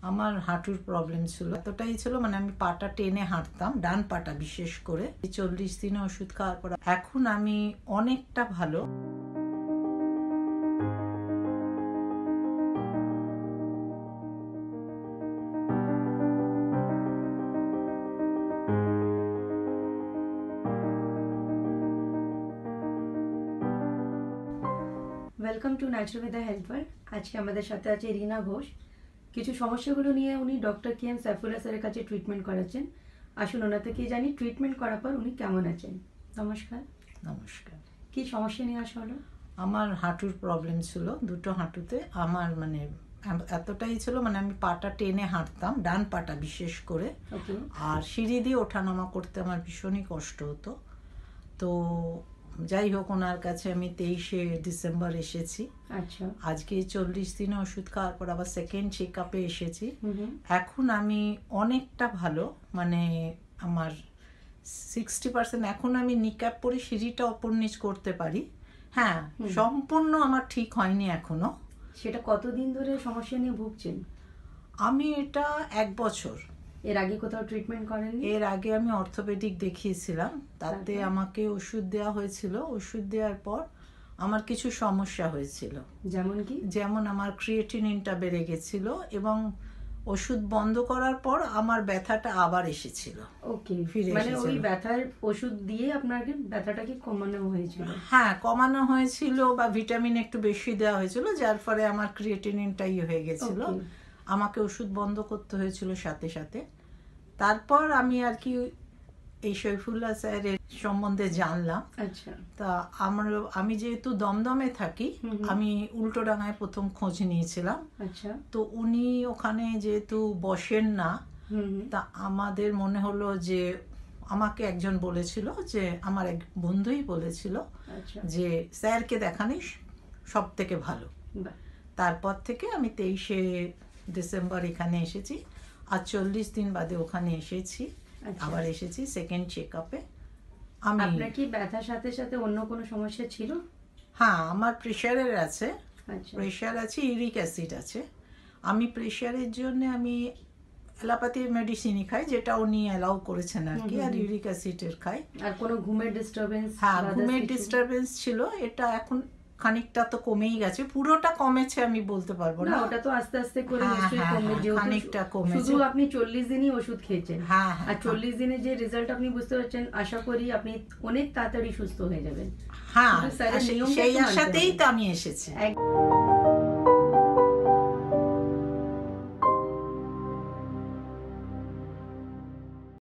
আমার হাঁটুর প্রবলেম ছিল, এতটাই ছিল মানে আমি পাটা টেনে হাঁটতাম, ডান পাটা বিশেষ করে। 40 দিনে ওষুধ খাওয়ার পর এখন আমি অনেকটা ভালো। ওয়েলকাম টু ন্যাচুরালবিদ্যা হেলথ ওয়ার্ল্ড। আজকে আমাদের সাথে আছে রিনা ঘোষ। কিছু সমস্যাগুলো নিয়ে উনি ডক্টর কে এম সাইফুল্লাহ স্যারের কাছে ট্রিটমেন্ট করাচ্ছেন। আসুন ওনার থেকে জানি ট্রিটমেন্ট করার পর উনি কেমন আছেন। নমস্কার। নমস্কার। কি সমস্যা নিয়ে আসা হলো? আমার হাঁটুর প্রবলেম ছিল, দুটো হাঁটুতে আমার মানে এতটাই ছিল মানে আমি পাটা টেনে হাঁটতাম, ডান পাটা বিশেষ করে। আর সিঁড়ি দিয়ে ওঠানামা করতে আমার ভীষণই কষ্ট হতো। তো যাই হোক, ওনার কাছে আমি 23শে ডিসেম্বর এসেছি। আচ্ছা, আজকে 40 দিনে ওষুধ খাওয়ার পর আবার সেকেন্ড চেক আপে এসেছি। এখন আমি অনেকটা ভালো, মানে আমার 60%। এখন আমি নিক্যাপ পরে সিঁড়িটা ওপর নিচ করতে পারি। হ্যাঁ, সম্পূর্ণ আমার ঠিক হয়নি এখনো। সেটা কতদিন ধরে সমস্যা নিয়ে ভুগছেন? আমি এটা 1 বছর। এর আগে কোথাও ট্রিটমেন্ট করেন? এর আগে আমি অর্থোপেডিক দেখিয়েছিলাম, তাতে আমাকে ওষুধ দেওয়া হয়েছিল। ওষুধ দেওয়ার পর আমার কিছু সমস্যা হয়েছিল। যেমন কি? যেমন আমার ক্রিয়েটিনিনটা বেড়ে গেছিল এবং ওষুধ বন্ধ করার পর আমার ব্যথাটা আবার এসেছিল। ওকে, মানে ওই ব্যথার ওষুধ দিয়ে আপনাকে ব্যথাটাকে কমানো হয়েছিল? হ্যাঁ, কমানো হয়েছিল বা ভিটামিন একটু বেশি দেওয়া হয়েছিল, যার ফলে আমার ক্রিয়েটিনিনটাই হয়ে গেছিল। আমাকে ওষুধ বন্ধ করতে হয়েছিল সাথে সাথে। তারপর আমি আর কি এই সাইফুল্লাহ স্যারের সম্বন্ধে জানলাম। আচ্ছা। তা আমি যেহেতু দমদমে থাকি, আমি উল্টোডাঙায় প্রথম খোঁজ নিয়েছিলাম। আচ্ছা। তো উনি ওখানে যেহেতু বসেন না, তা আমাদের মনে হলো যে আমাকে একজন বলেছিল, যে আমার এক বন্ধুই বলেছিল যে স্যারকে দেখানি সব থেকে ভালো। তারপর থেকে আমি 23শে ডিসেম্বর এখানে এসেছি, আর 40 দিন বাদে ওখানে এসেছি। আবার এসেছি সেকেন্ড চেক আপে। আপনার কি ব্যথার সাথে সাথে অন্য কোনো সমস্যা ছিল? হ্যাঁ, আমার প্রেশারের আছে। প্রেশার আছে, ইউরিক অ্যাসিড আছে। আমি প্রেশারের জন্য আমি অ্যালোপ্যাথি মেডিসিনই খাই, যেটা উনি অ্যালাউ করেছেন আর কি। আর ইউরিক অ্যাসিডের খাই। আর কোনো ঘুমের ডিস্টারবেন্স? হ্যাঁ, ঘুমের ডিস্টারবেন্স ছিল। এটা এখন খানিকটা তো কমেই গেছে, পুরোটা কমেছে আমি বলতে পারবো না। ওটা তো আস্তে আস্তে করে নিশ্চয়ই কমবে, যেহেতু খানিকটা কমেছে। শুধু আপনি 40 দিনই ওষুধ খেয়েছেন। হ্যাঁ, আর 40 দিনে যে রেজাল্ট আপনি বুঝতে পারছেন, আশা করি আপনি অনেক তাড়াতাড়ি সুস্থ হয়ে যাবেন। হ্যাঁ, সেই আশাতেই তো আমি এসেছি।